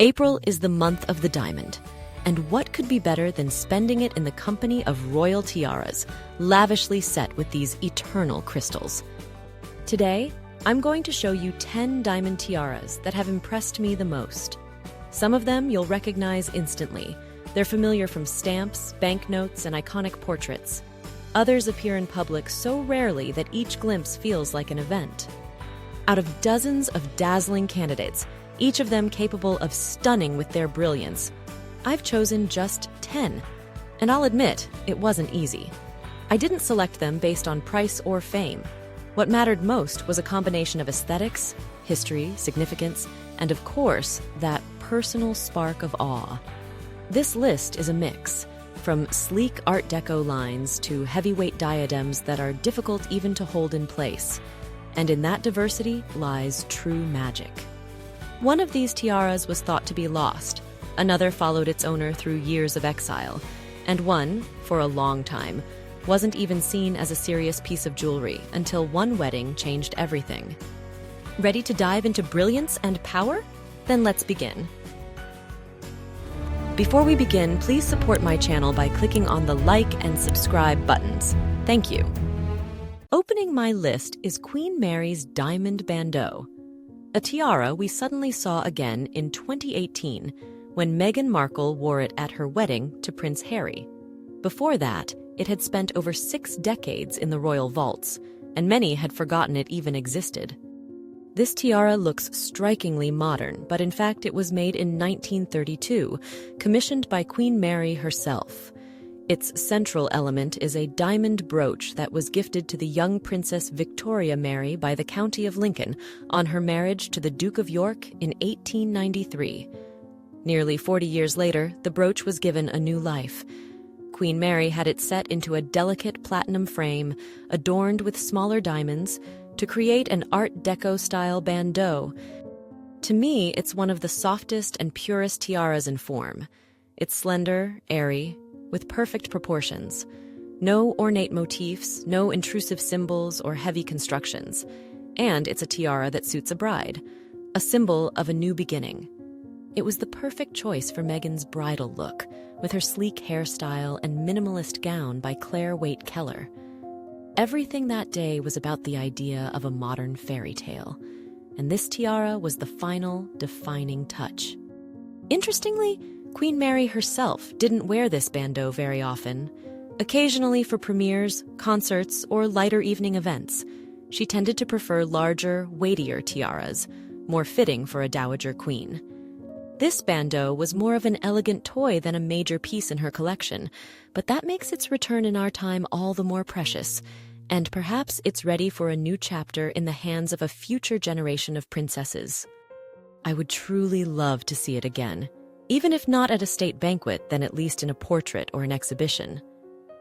April is the month of the diamond, and what could be better than spending it in the company of royal tiaras, lavishly set with these eternal crystals? Today, I'm going to show you 10 diamond tiaras that have impressed me the most. Some of them you'll recognize instantly. They're familiar from stamps, banknotes, and iconic portraits. Others appear in public so rarely that each glimpse feels like an event. Out of dozens of dazzling candidates, each of them capable of stunning with their brilliance, I've chosen just 10. And I'll admit, it wasn't easy. I didn't select them based on price or fame. What mattered most was a combination of aesthetics, history, significance, and of course, that personal spark of awe. This list is a mix, from sleek Art Deco lines to heavyweight diadems that are difficult even to hold in place. And in that diversity lies true magic. One of these tiaras was thought to be lost, another followed its owner through years of exile, and one, for a long time, wasn't even seen as a serious piece of jewelry until one wedding changed everything. Ready to dive into brilliance and power? Then let's begin. Before we begin, please support my channel by clicking on the like and subscribe buttons. Thank you. Opening my list is Queen Mary's Diamond Bandeau, a tiara we suddenly saw again in 2018 when Meghan Markle wore it at her wedding to Prince Harry. Before that, it had spent over 6 decades in the royal vaults, and many had forgotten it even existed. This tiara looks strikingly modern, but in fact it was made in 1932, commissioned by Queen Mary herself. Its central element is a diamond brooch that was gifted to the young Princess Victoria Mary by the County of Lincoln on her marriage to the Duke of York in 1893. Nearly 40 years later, the brooch was given a new life. Queen Mary had it set into a delicate platinum frame, adorned with smaller diamonds, to create an Art Deco-style bandeau. To me, it's one of the softest and purest tiaras in form. It's slender, airy, with perfect proportions. No ornate motifs, no intrusive symbols or heavy constructions. And it's a tiara that suits a bride, a symbol of a new beginning. It was the perfect choice for Meghan's bridal look, with her sleek hairstyle and minimalist gown by Claire Waite Keller. Everything that day was about the idea of a modern fairy tale, and this tiara was the final, defining touch. Interestingly, Queen Mary herself didn't wear this bandeau very often. Occasionally for premieres, concerts, or lighter evening events, she tended to prefer larger, weightier tiaras, more fitting for a dowager queen. This bandeau was more of an elegant toy than a major piece in her collection, but that makes its return in our time all the more precious, and perhaps it's ready for a new chapter in the hands of a future generation of princesses. I would truly love to see it again, even if not at a state banquet, then at least in a portrait or an exhibition.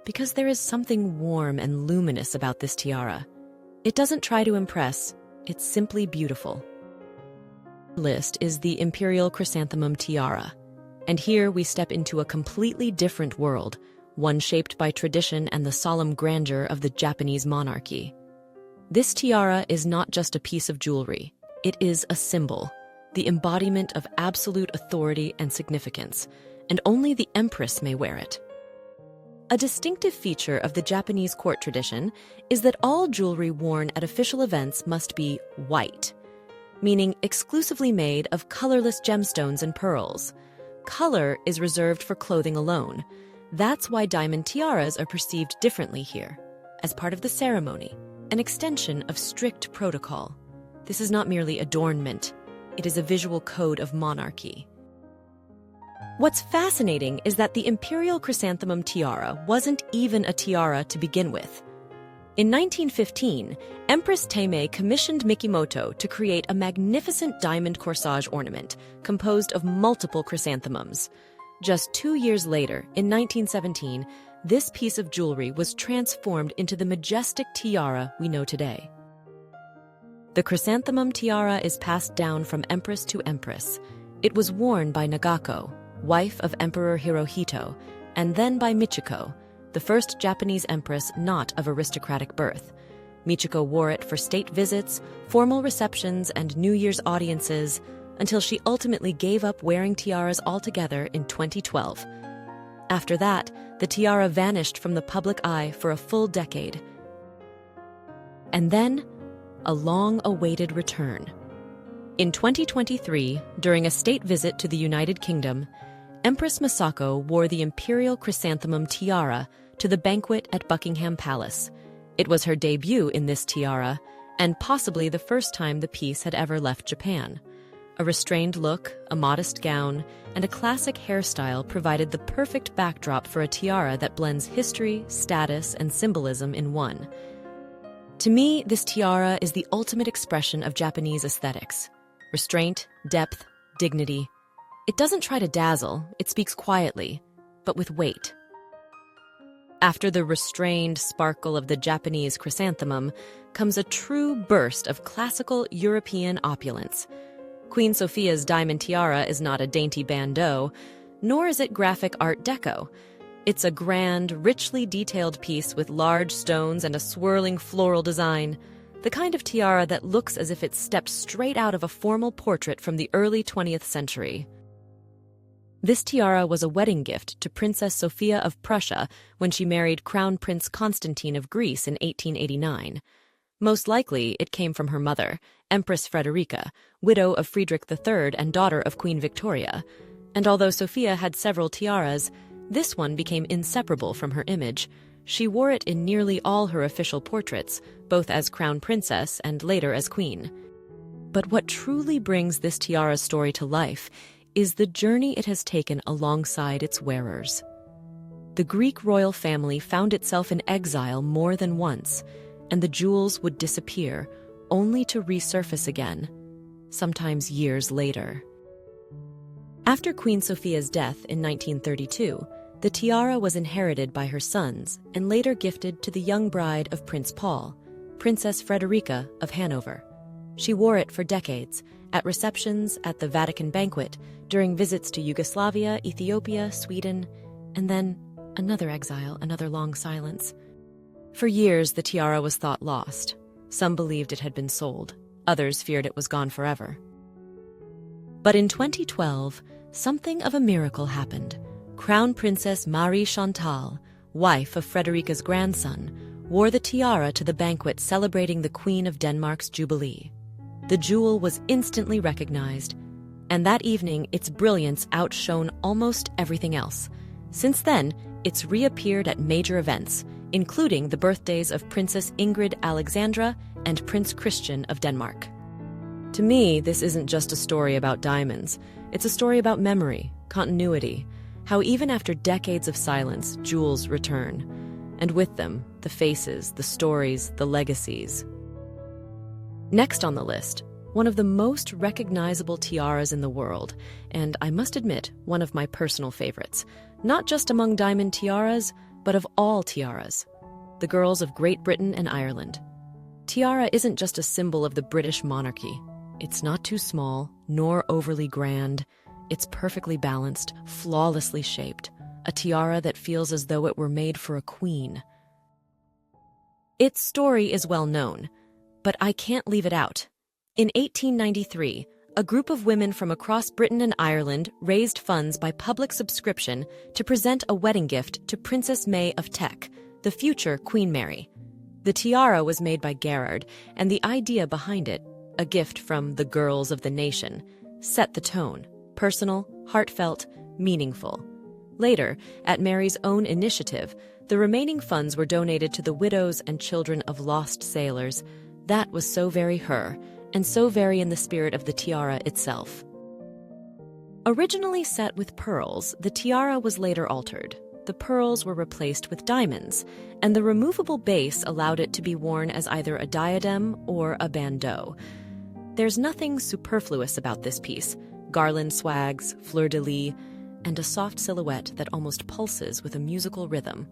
Because there is something warm and luminous about this tiara. It doesn't try to impress, it's simply beautiful. List is the Imperial Chrysanthemum Tiara, and here we step into a completely different world, one shaped by tradition and the solemn grandeur of the Japanese monarchy. This tiara is not just a piece of jewelry, it is a symbol, the embodiment of absolute authority and significance, and only the empress may wear it. A distinctive feature of the Japanese court tradition is that all jewelry worn at official events must be white, meaning exclusively made of colorless gemstones and pearls. Color is reserved for clothing alone. That's why diamond tiaras are perceived differently here, as part of the ceremony, an extension of strict protocol. This is not merely adornment, it is a visual code of monarchy. What's fascinating is that the Imperial Chrysanthemum Tiara wasn't even a tiara to begin with. In 1915, Empress Teimei commissioned Mikimoto to create a magnificent diamond corsage ornament composed of multiple chrysanthemums. Just 2 years later, in 1917, this piece of jewelry was transformed into the majestic tiara we know today. The Chrysanthemum Tiara is passed down from empress to empress. It was worn by Nagako, wife of Emperor Hirohito, and then by Michiko, the first Japanese empress not of aristocratic birth. Michiko wore it for state visits, formal receptions, and New Year's audiences, until she ultimately gave up wearing tiaras altogether in 2012. After that, the tiara vanished from the public eye for a full decade. And then, a long-awaited return. In 2023, during a state visit to the United Kingdom, Empress Masako wore the imperial chrysanthemum tiara to the banquet at Buckingham Palace. It was her debut in this tiara, and possibly the first time the piece had ever left Japan. A restrained look, a modest gown, and a classic hairstyle provided the perfect backdrop for a tiara that blends history, status, and symbolism in one. To me, this tiara is the ultimate expression of Japanese aesthetics. Restraint, depth, dignity. It doesn't try to dazzle, it speaks quietly, but with weight. After the restrained sparkle of the Japanese chrysanthemum comes a true burst of classical European opulence. Queen Sophia's diamond tiara is not a dainty bandeau, nor is it graphic Art Deco. It's a grand, richly detailed piece with large stones and a swirling floral design, the kind of tiara that looks as if it stepped straight out of a formal portrait from the early 20th century. This tiara was a wedding gift to Princess Sophia of Prussia when she married Crown Prince Constantine of Greece in 1889. Most likely, it came from her mother, Empress Frederica, widow of Friedrich III and daughter of Queen Victoria. And although Sophia had several tiaras, this one became inseparable from her image. She wore it in nearly all her official portraits, both as crown princess and later as queen. But what truly brings this tiara story to life is the journey it has taken alongside its wearers. The Greek royal family found itself in exile more than once, and the jewels would disappear, only to resurface again, sometimes years later. After Queen Sophia's death in 1932, the tiara was inherited by her sons and later gifted to the young bride of Prince Paul, Princess Frederica of Hanover. She wore it for decades, at receptions, at the Vatican banquet, during visits to Yugoslavia, Ethiopia, Sweden, and then another exile, another long silence. For years, the tiara was thought lost. Some believed it had been sold. Others feared it was gone forever. But in 2012, something of a miracle happened. Crown Princess Marie Chantal, wife of Frederica's grandson, wore the tiara to the banquet celebrating the Queen of Denmark's Jubilee. The jewel was instantly recognized, and that evening its brilliance outshone almost everything else. Since then, it's reappeared at major events, including the birthdays of Princess Ingrid Alexandra and Prince Christian of Denmark. To me, this isn't just a story about diamonds. It's a story about memory, continuity, how even after decades of silence, jewels return. And with them, the faces, the stories, the legacies. Next on the list, one of the most recognizable tiaras in the world, and I must admit, one of my personal favorites, not just among diamond tiaras, but of all tiaras, the girls of Great Britain and Ireland. Tiara isn't just a symbol of the British monarchy. It's not too small, nor overly grand. It's perfectly balanced, flawlessly shaped, a tiara that feels as though it were made for a queen. Its story is well known, but I can't leave it out. In 1893, a group of women from across Britain and Ireland raised funds by public subscription to present a wedding gift to Princess May of Teck, the future Queen Mary. The tiara was made by Gerard, and the idea behind it, a gift from the girls of the nation, set the tone, personal, heartfelt, meaningful. Later, at Mary's own initiative, the remaining funds were donated to the widows and children of lost sailors. That was so very her, and so very in the spirit of the tiara itself. Originally set with pearls, the tiara was later altered. The pearls were replaced with diamonds, and the removable base allowed it to be worn as either a diadem or a bandeau. There's nothing superfluous about this piece: garland swags, fleur-de-lis, and a soft silhouette that almost pulses with a musical rhythm.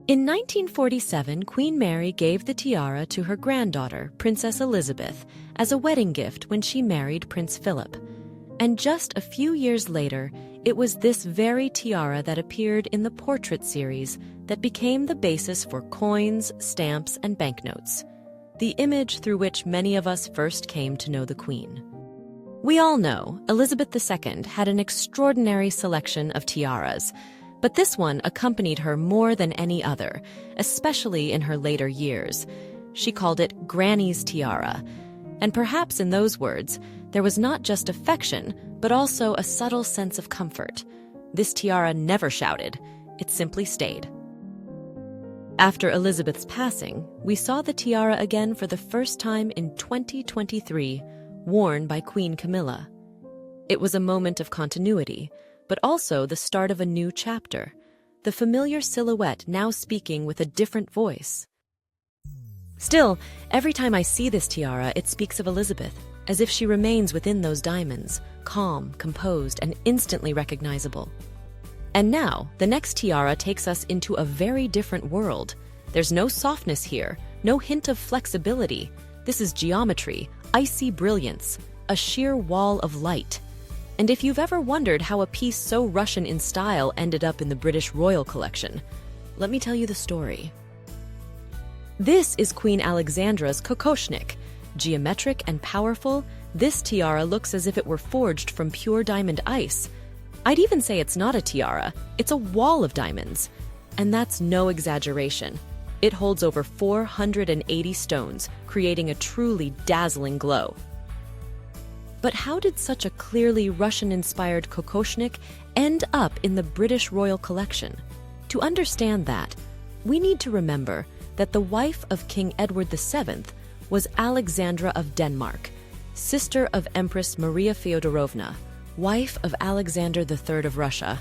In 1947, Queen Mary gave the tiara to her granddaughter, Princess Elizabeth, as a wedding gift when she married Prince Philip. And just a few years later, it was this very tiara that appeared in the portrait series that became the basis for coins, stamps, and banknotes, the image through which many of us first came to know the Queen. We all know Elizabeth II had an extraordinary selection of tiaras, but this one accompanied her more than any other, especially in her later years. She called it Granny's Tiara, and perhaps in those words, there was not just affection, but also a subtle sense of comfort. This tiara never shouted, it simply stayed. After Elizabeth's passing, we saw the tiara again for the first time in 2023, worn by Queen Camilla. It was a moment of continuity, but also the start of a new chapter, the familiar silhouette now speaking with a different voice. Still, every time I see this tiara, it speaks of Elizabeth, as if she remains within those diamonds, calm, composed, and instantly recognizable. And now, the next tiara takes us into a very different world. There's no softness here, no hint of flexibility. This is geometry, icy brilliance, a sheer wall of light. And if you've ever wondered how a piece so Russian in style ended up in the British Royal Collection, let me tell you the story. This is Queen Alexandra's Kokoshnik. Geometric and powerful, this tiara looks as if it were forged from pure diamond ice. I'd even say it's not a tiara, it's a wall of diamonds. And that's no exaggeration. It holds over 480 stones, creating a truly dazzling glow. But how did such a clearly Russian-inspired Kokoshnik end up in the British Royal Collection? To understand that, we need to remember that the wife of King Edward VII was Alexandra of Denmark, sister of Empress Maria Feodorovna, wife of Alexander III of Russia.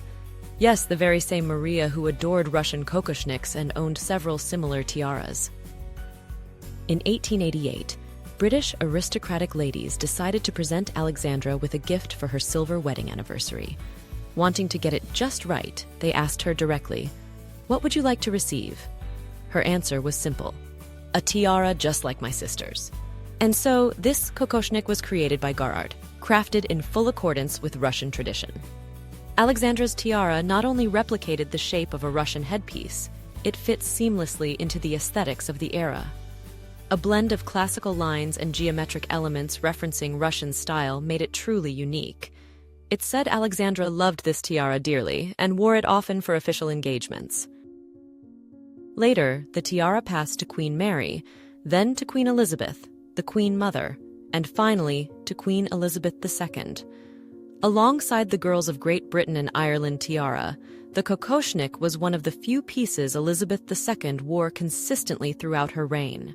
Yes, the very same Maria who adored Russian Kokoshniks and owned several similar tiaras. In 1888, British aristocratic ladies decided to present Alexandra with a gift for her silver wedding anniversary. Wanting to get it just right, they asked her directly, "What would you like to receive?" Her answer was simple: "A tiara just like my sister's." And so, this Kokoshnik was created by Garrard, crafted in full accordance with Russian tradition. Alexandra's tiara not only replicated the shape of a Russian headpiece, it fits seamlessly into the aesthetics of the era. A blend of classical lines and geometric elements referencing Russian style made it truly unique. It's said Alexandra loved this tiara dearly and wore it often for official engagements. Later, the tiara passed to Queen Mary, then to Queen Elizabeth, the Queen Mother, and finally to Queen Elizabeth II. Alongside the Girls of Great Britain and Ireland tiara, the Kokoshnik was one of the few pieces Elizabeth II wore consistently throughout her reign.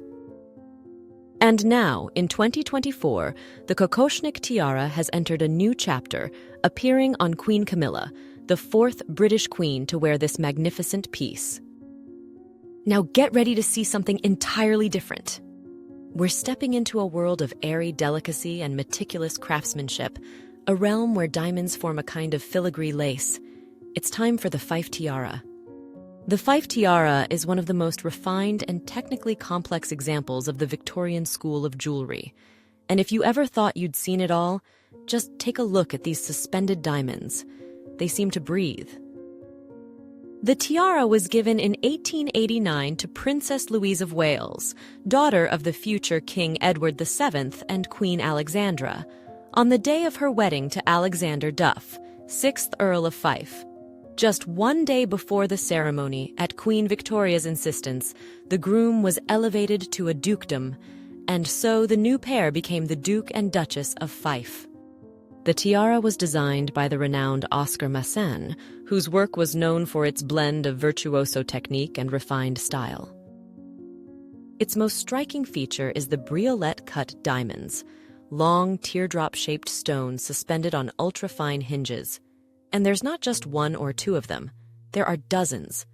And now, in 2024, the Kokoshnik tiara has entered a new chapter, appearing on Queen Camilla, the fourth British queen to wear this magnificent piece. Now get ready to see something entirely different. We're stepping into a world of airy delicacy and meticulous craftsmanship, a realm where diamonds form a kind of filigree lace. It's time for the Fife Tiara. The Fife Tiara is one of the most refined and technically complex examples of the Victorian school of jewelry. And if you ever thought you'd seen it all, just take a look at these suspended diamonds. They seem to breathe. The tiara was given in 1889 to Princess Louise of Wales, daughter of the future King Edward VII and Queen Alexandra, on the day of her wedding to Alexander Duff, 6th Earl of Fife. Just one day before the ceremony, at Queen Victoria's insistence, the groom was elevated to a dukedom, and so the new pair became the Duke and Duchess of Fife. The tiara was designed by the renowned Oscar Masson, whose work was known for its blend of virtuoso technique and refined style. Its most striking feature is the briolette-cut diamonds, long teardrop-shaped stones suspended on ultra-fine hinges. And there's not just one or two of them. There are dozens.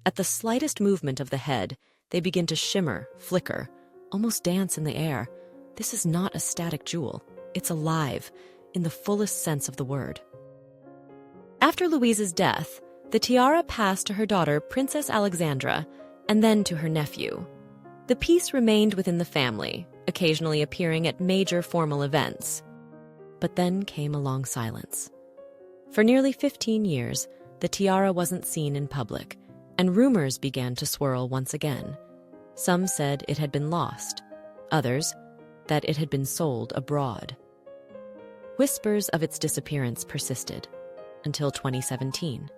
At the slightest movement of the head, they begin to shimmer, flicker, almost dance in the air. This is not a static jewel. It's alive, in the fullest sense of the word. After Louise's death, the tiara passed to her daughter, Princess Alexandra, and then to her nephew. The piece remained within the family, occasionally appearing at major formal events. But then came a long silence. For nearly 15 years, the tiara wasn't seen in public, and rumors began to swirl once again. Some said it had been lost, others that it had been sold abroad. whispers of its disappearance persisted until 2017.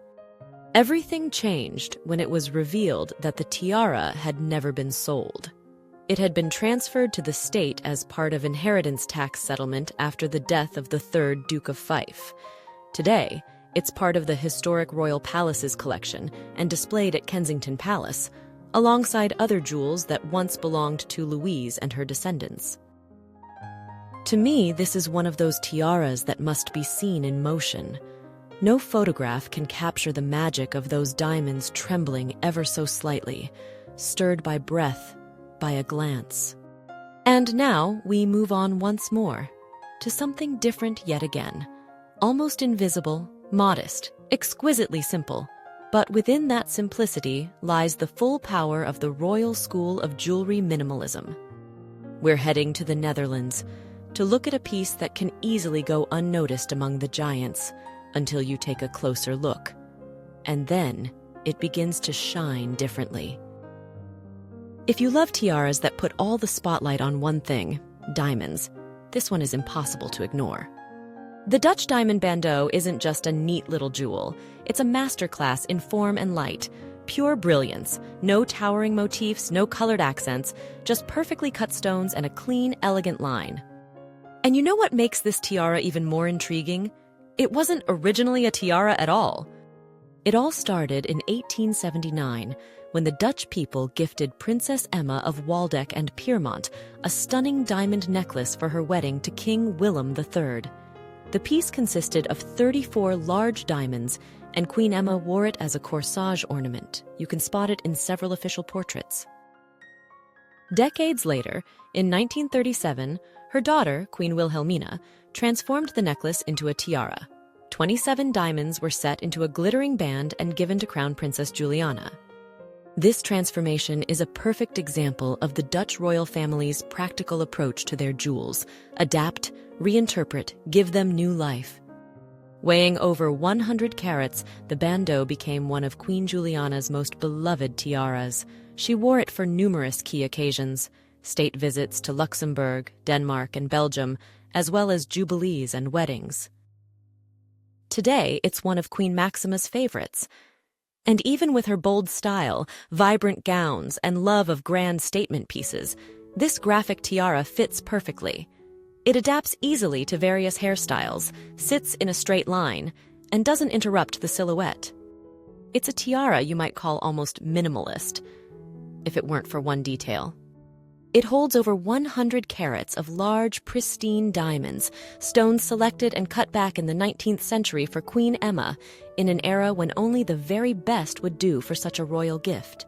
Everything changed when it was revealed that the tiara had never been sold. It had been transferred to the state as part of inheritance tax settlement after the death of the third Duke of Fife. Today, it's part of the historic Royal Palaces collection and displayed at Kensington Palace, alongside other jewels that once belonged to Louise and her descendants. To me, this is one of those tiaras that must be seen in motion. No photograph can capture the magic of those diamonds trembling ever so slightly, stirred by breath, by a glance. And now we move on once more, to something different yet again. Almost invisible, modest, exquisitely simple. But within that simplicity lies the full power of the Royal School of Jewelry Minimalism. We're heading to the Netherlands to look at a piece that can easily go unnoticed among the giants until you take a closer look. And then it begins to shine differently. If you love tiaras that put all the spotlight on one thing, diamonds, this one is impossible to ignore. The Dutch diamond Bandeau isn't just a neat little jewel. It's a masterclass in form and light, pure brilliance, no towering motifs, no colored accents, just perfectly cut stones and a clean, elegant line. And you know what makes this tiara even more intriguing? It wasn't originally a tiara at all. It all started in 1879 when the Dutch people gifted Princess Emma of Waldeck and Pyrmont a stunning diamond necklace for her wedding to King Willem III. The piece consisted of 34 large diamonds, and Queen Emma wore it as a corsage ornament. You can spot it in several official portraits. Decades later, in 1937, her daughter, Queen Wilhelmina, transformed the necklace into a tiara. 27 diamonds were set into a glittering band and given to Crown Princess Juliana. This transformation is a perfect example of the Dutch royal family's practical approach to their jewels: adapt, reinterpret, give them new life. Weighing over 100 carats, the Bandeau became one of Queen Juliana's most beloved tiaras. She wore it for numerous key occasions: state visits to Luxembourg, Denmark, and Belgium, as well as jubilees and weddings. Today, it's one of Queen Maxima's favorites. And even with her bold style, vibrant gowns, and love of grand statement pieces, this graphic tiara fits perfectly. It adapts easily to various hairstyles, sits in a straight line, and doesn't interrupt the silhouette. It's a tiara you might call almost minimalist, if it weren't for one detail. It holds over 100 carats of large, pristine diamonds, stones selected and cut back in the 19th century for Queen Emma, in an era when only the very best would do for such a royal gift.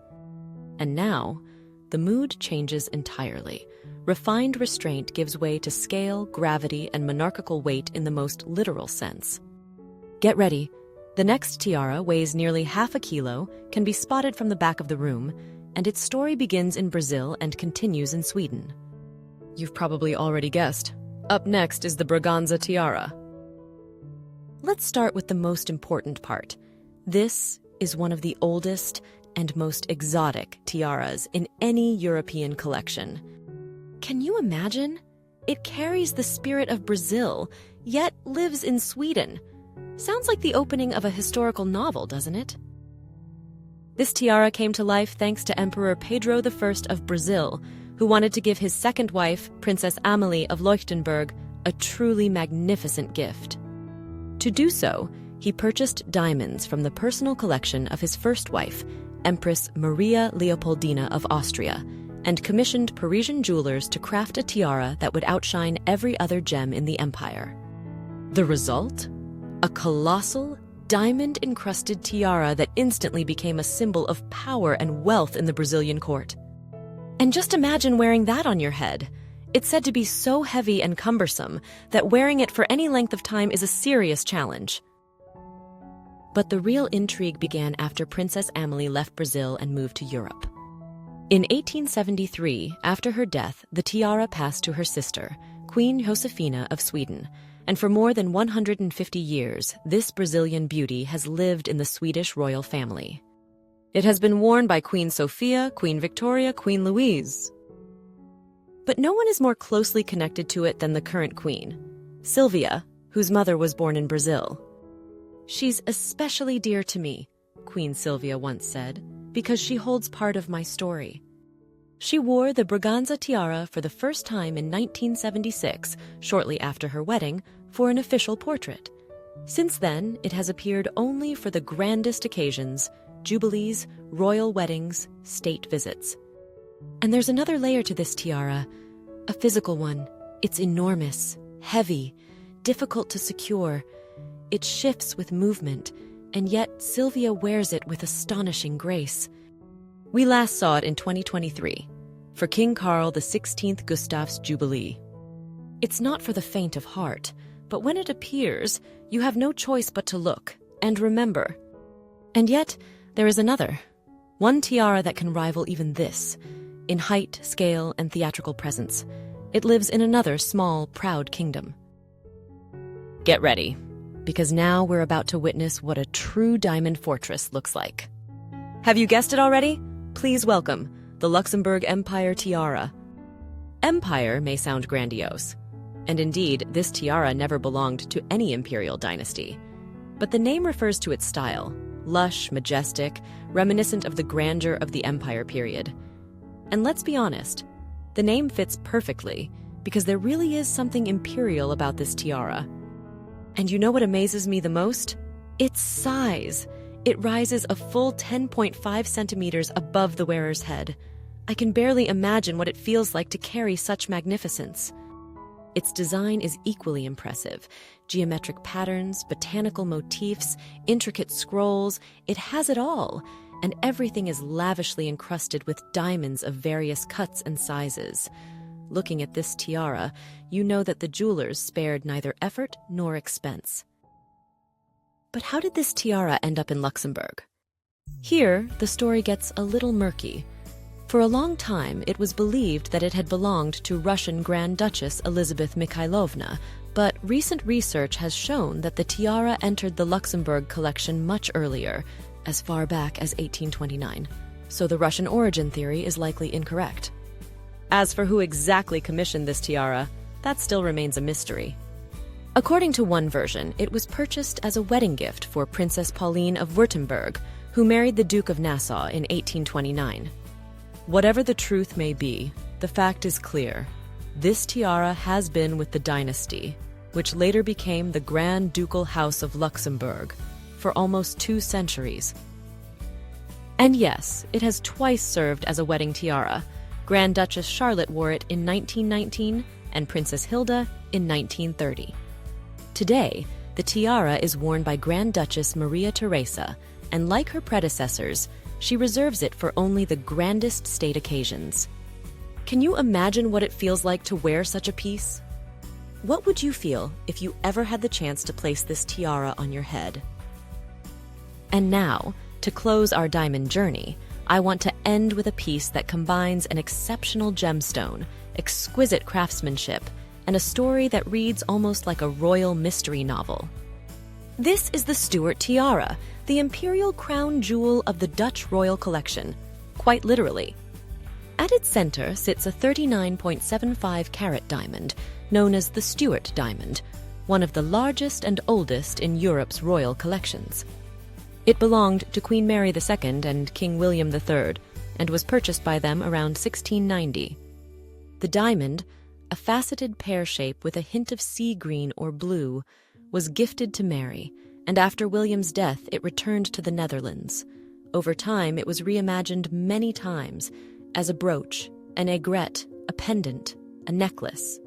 And now, the mood changes entirely. Refined restraint gives way to scale, gravity, and monarchical weight in the most literal sense. Get ready. The next tiara weighs nearly half a kilo, can be spotted from the back of the room, and its story begins in Brazil and continues in Sweden. You've probably already guessed. Up next is the Braganza tiara. Let's start with the most important part. This is one of the oldest and most exotic tiaras in any European collection. Can you imagine? It carries the spirit of Brazil, yet lives in Sweden. Sounds like the opening of a historical novel, doesn't it? This tiara came to life thanks to Emperor Pedro I of Brazil, who wanted to give his second wife, Princess Amélie of Leuchtenberg, a truly magnificent gift. To do so, he purchased diamonds from the personal collection of his first wife, Empress Maria Leopoldina of Austria, and commissioned Parisian jewelers to craft a tiara that would outshine every other gem in the empire. The result? A colossal, diamond-encrusted tiara that instantly became a symbol of power and wealth in the Brazilian court. And just imagine wearing that on your head. It's said to be so heavy and cumbersome that wearing it for any length of time is a serious challenge. But the real intrigue began after Princess Amélie left Brazil and moved to Europe. In 1873, after her death, the tiara passed to her sister, Queen Josefina of Sweden, and for more than 150 years, this Brazilian beauty has lived in the Swedish royal family. It has been worn by Queen Sophia, Queen Victoria, Queen Louise. But no one is more closely connected to it than the current queen. Silvia, whose mother was born in Brazil. "She's especially dear to me," Queen Sylvia once said, "because she holds part of my story." She wore the Braganza tiara for the first time in 1976, shortly after her wedding, for an official portrait. Since then, it has appeared only for the grandest occasions: jubilees, royal weddings, state visits. And there's another layer to this tiara, a physical one. It's enormous, heavy, difficult to secure. It shifts with movement, and yet Sylvia wears it with astonishing grace. We last saw it in 2023, for King Carl XVI Gustaf's Jubilee. It's not for the faint of heart, but when it appears, you have no choice but to look and remember. And yet, there is another, one tiara that can rival even this, in height, scale, and theatrical presence. It lives in another small, proud kingdom. Get ready, because now we're about to witness what a true diamond fortress looks like. Have you guessed it already? Please welcome the Luxembourg Empire Tiara. Empire may sound grandiose, and indeed, this tiara never belonged to any imperial dynasty. But the name refers to its style, lush, majestic, reminiscent of the grandeur of the Empire period. And let's be honest, the name fits perfectly because there really is something imperial about this tiara. And you know what amazes me the most? Its size. It rises a full 10.5 centimeters above the wearer's head. I can barely imagine what it feels like to carry such magnificence. Its design is equally impressive. Geometric patterns, botanical motifs, intricate scrolls, it has it all. And everything is lavishly encrusted with diamonds of various cuts and sizes. Looking at this tiara, you know that the jewelers spared neither effort nor expense. But how did this tiara end up in Luxembourg? Here, the story gets a little murky. For a long time, it was believed that it had belonged to Russian Grand Duchess Elizabeth Mikhailovna, but recent research has shown that the tiara entered the Luxembourg collection much earlier, as far back as 1829, so the Russian origin theory is likely incorrect. As for who exactly commissioned this tiara, that still remains a mystery. According to one version, it was purchased as a wedding gift for Princess Pauline of Württemberg, who married the Duke of Nassau in 1829. Whatever the truth may be, the fact is clear. This tiara has been with the dynasty, which later became the Grand Ducal House of Luxembourg, for almost 2 centuries. And yes, it has twice served as a wedding tiara. Grand Duchess Charlotte wore it in 1919 and Princess Hilda in 1930. Today, the tiara is worn by Grand Duchess Maria Theresa, and like her predecessors, she reserves it for only the grandest state occasions. Can you imagine what it feels like to wear such a piece? What would you feel if you ever had the chance to place this tiara on your head? And now, to close our diamond journey, I want to end with a piece that combines an exceptional gemstone, exquisite craftsmanship, and a story that reads almost like a royal mystery novel. This is the Steuart Tiara, the imperial crown jewel of the Dutch royal collection, quite literally. At its center sits a 39.75 carat diamond, known as the Stuart diamond, one of the largest and oldest in Europe's royal collections. It belonged to Queen Mary II and King William III, and was purchased by them around 1690. The diamond, a faceted pear shape with a hint of sea green or blue, was gifted to Mary, and after William's death it returned to the Netherlands. Over time, it was reimagined many times as a brooch, an aigrette, a pendant, a necklace.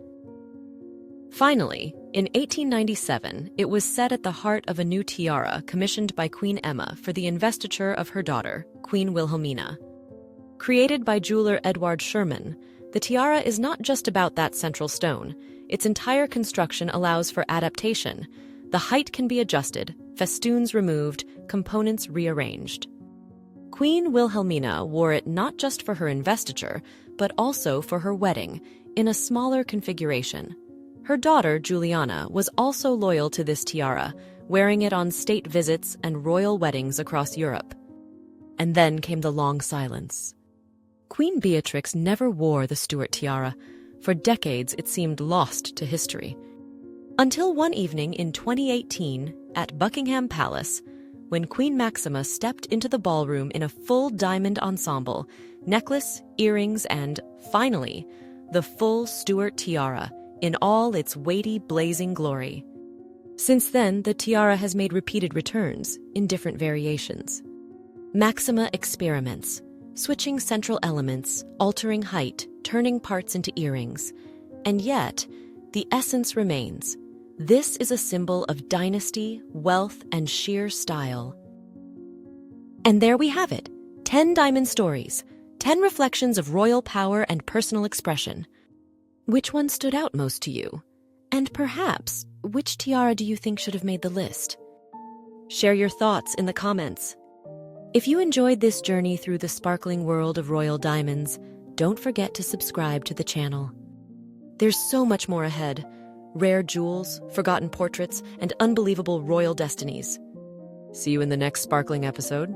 Finally, in 1897, it was set at the heart of a new tiara commissioned by Queen Emma for the investiture of her daughter, Queen Wilhelmina. Created by jeweler Edward Sherman, the tiara is not just about that central stone. Its entire construction allows for adaptation. The height can be adjusted, festoons removed, components rearranged. Queen Wilhelmina wore it not just for her investiture, but also for her wedding, in a smaller configuration. Her daughter, Juliana, was also loyal to this tiara, wearing it on state visits and royal weddings across Europe. And then came the long silence. Queen Beatrix never wore the Steuart tiara. For decades, it seemed lost to history. Until one evening in 2018 at Buckingham Palace, when Queen Maxima stepped into the ballroom in a full diamond ensemble, necklace, earrings, and, finally, the full Steuart Tiara in all its weighty, blazing glory. Since then, the tiara has made repeated returns in different variations. Maxima experiments, switching central elements, altering height, turning parts into earrings. And yet, the essence remains. This is a symbol of dynasty, wealth, and sheer style. And there we have it, 10 diamond stories, 10 reflections of royal power and personal expression. Which one stood out most to you? And perhaps, which tiara do you think should have made the list? Share your thoughts in the comments. If you enjoyed this journey through the sparkling world of royal diamonds, don't forget to subscribe to the channel. There's so much more ahead. Rare jewels, forgotten portraits, and unbelievable royal destinies. See you in the next sparkling episode.